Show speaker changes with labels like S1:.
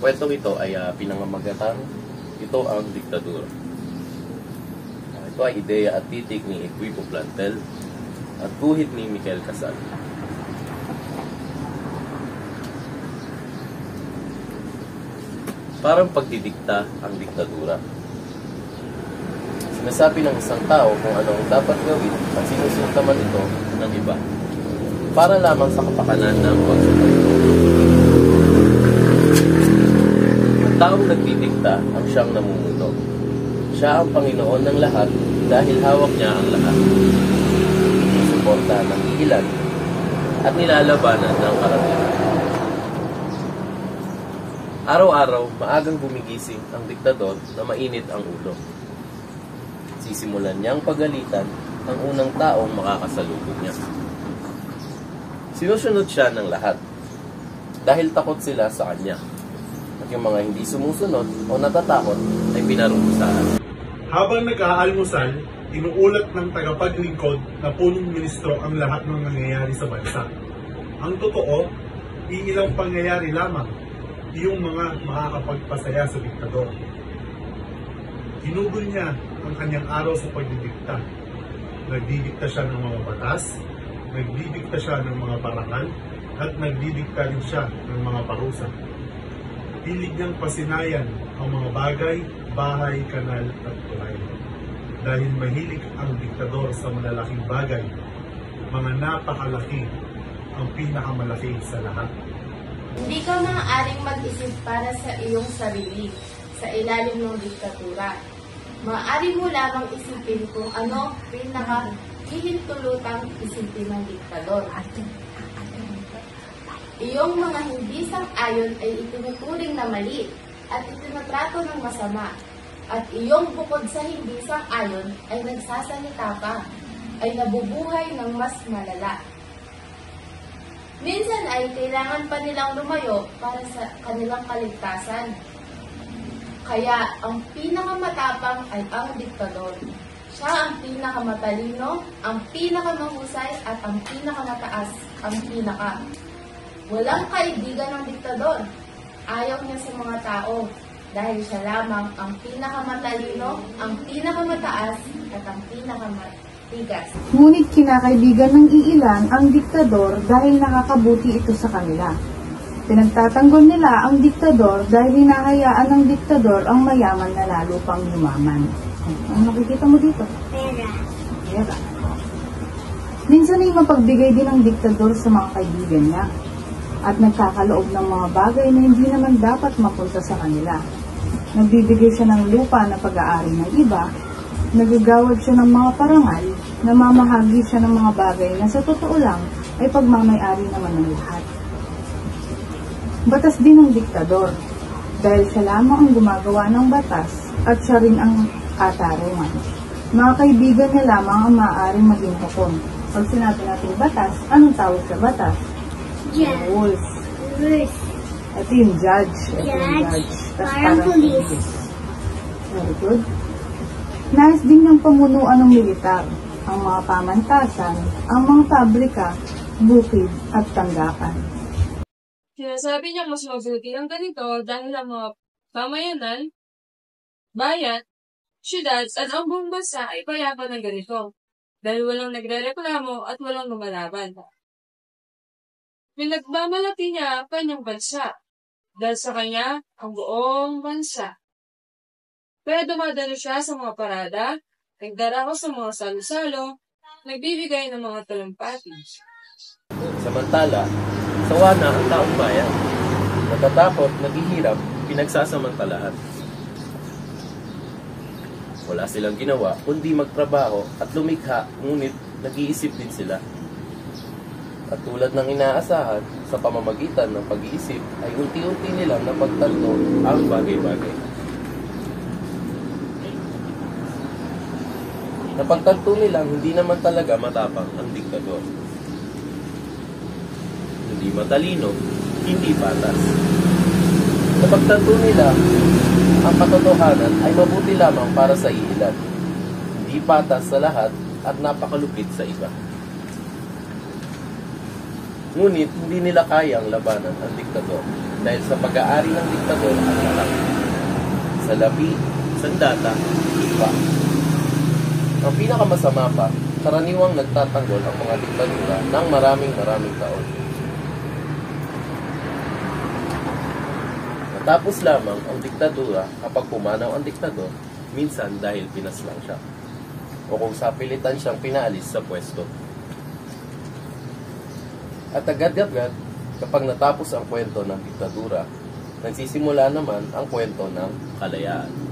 S1: kwentong ito ay pinangamagatang ito ang diktadura. Ito ay ideya at titik ni Equipo Plantel at guhit ni Michael Casal. Parang pagdidikta ang diktadura. Sinasabi ng isang tao kung ano ang dapat gawin at sinusuntaman ito ng iba para lamang sa kapakanan ng pagsunod. Ang taong nagdidikta ang siyang namumuno. Siya ang Panginoon ng lahat dahil hawak niya ang lahat. Suporta ng ilan at nilalabanan ng karamihan. Araw-araw, maagang gumigising ang diktador na mainit ang ulo. Sisimulan niyang pagalitan ang unang taong makakasalubong niya. Sinusunod siya ng lahat dahil takot sila sa kanya. At yung mga hindi sumusunod o natatakot ay pinarurusahan.
S2: Habang nag-aalmusal, inuulat ng tagapaglingkod na punong ministro ang lahat ng nangyayari sa bansa. Ang totoo, iilang pangyayari lamang yung mga makakapagpasaya sa diktador. Ginugol niya ang kanyang araw sa pagdidikta. Nagdidikta siya ng mga batas, nagdidikta siya ng mga parangal, at nagdidikta rin siya ng mga parusa. Pilig niyang pasinayan ang mga bagay, bahay, kanal at tulay. Dahil mahilig ang diktador sa malalaking bagay, mga napakalaki ang pinakamalaki sa lahat.
S3: Hindi ka maaaring mag-isip para sa iyong sarili sa ilalim ng diktatura. Maaari mo lamang isipin kung ano pinaka-hihintulutang isipin ng diktador. Iyong mga hindi sang-ayon ay itinuturing na mali at itinatrato ng masama. At iyong bukod sa hindi sang-ayon ay nagsasalita pa, ay nabubuhay ng mas malala. Minsan ay kailangan pa nilang lumayo para sa kanilang kaligtasan. Kaya ang pinakamatapang ay ang diktador. Siya ang pinakamatalino, ang pinakamahusay at ang pinakamataas, ang pinaka. Walang kaibigan ng diktador. Ayaw niya sa mga tao dahil siya lamang ang pinakamatalino, ang pinakamataas at ang pinakamatigas.
S4: Ngunit kinakaibigan ng iilan ang diktador dahil nakakabuti ito sa kanila. Pinagtatanggol nila ang diktador dahil hinahayaan ng diktador ang mayaman na lalo pang yumaman. Ano nakikita mo dito? Pera. Minsan ay mapagbigay din ang diktador sa mga kaibigan niya at nagkakaloob ng mga bagay na hindi naman dapat mapunta sa kanila. Nagbibigay siya ng lupa na pag-aari ng iba, nagagawad siya ng mga parangal, namamahagi siya ng mga bagay na sa totoo lang ay pagmamayari naman ng lahat. Batas din ng diktador, dahil siya lamang ang gumagawa ng batas at siya rin ang katarungan. Mga kaibigan niya lamang ang maaaring maging hukom. Pag sinabi natin batas, anong tawag sa batas? Rules. Ito yung judge.
S5: Parang police.
S4: Very good. Nais din ng pamunuan ng militar, ang mga pamantasan, ang mga pabrika, bukid at tanggapan.
S6: Sinasabi niya mas mabuti ang ganito dahil ang mga pamayanan, bayan, syudad at ang buong bansa ay payapan ng ganito dahil walang nagrereklamo at walang lumalaban. Pinagmamalaki niya ang kanyang bansa dahil sa kanya ang buong bansa. Kaya dumadalo siya sa mga parada, nagdarako sa mga salo-salo, nagbibigay ng mga talumpati.
S1: Samantala, sawa na ang taong bayan. Natatakot, naghihirap, pinagsasamantalahan. Wala silang ginawa kundi magtrabaho at lumikha, ngunit nag-iisip din sila. At tulad ng inaasahan, sa pamamagitan ng pag-iisip ay unti-unti nilang napagtanto ang bagay-bagay. Napagtanto nilang hindi naman talaga matapang ang diktador. Hindi matalino, hindi patas. Napagtanto nila ang katotohanan ay mabuti lamang para sa iilan, hindi patas sa lahat at napakalupit sa iba. Ngunit hindi nila kayang labanan ang diktador. dahil sa pag-aari ng diktador ang lahat. Salapi, sandata, iba. Ang pinakamasama pa, karaniwang nagtatanggol ang mga diktadura ng maraming taon. Natapos lamang ang diktadura kapag pumanaw ang diktador, minsan dahil pinaslang siya, o kung sa pilitan siyang pinaalis sa pwesto. At agad-agad, kapag natapos ang kwento ng diktadura, nagsisimula naman ang kwento ng kalayaan.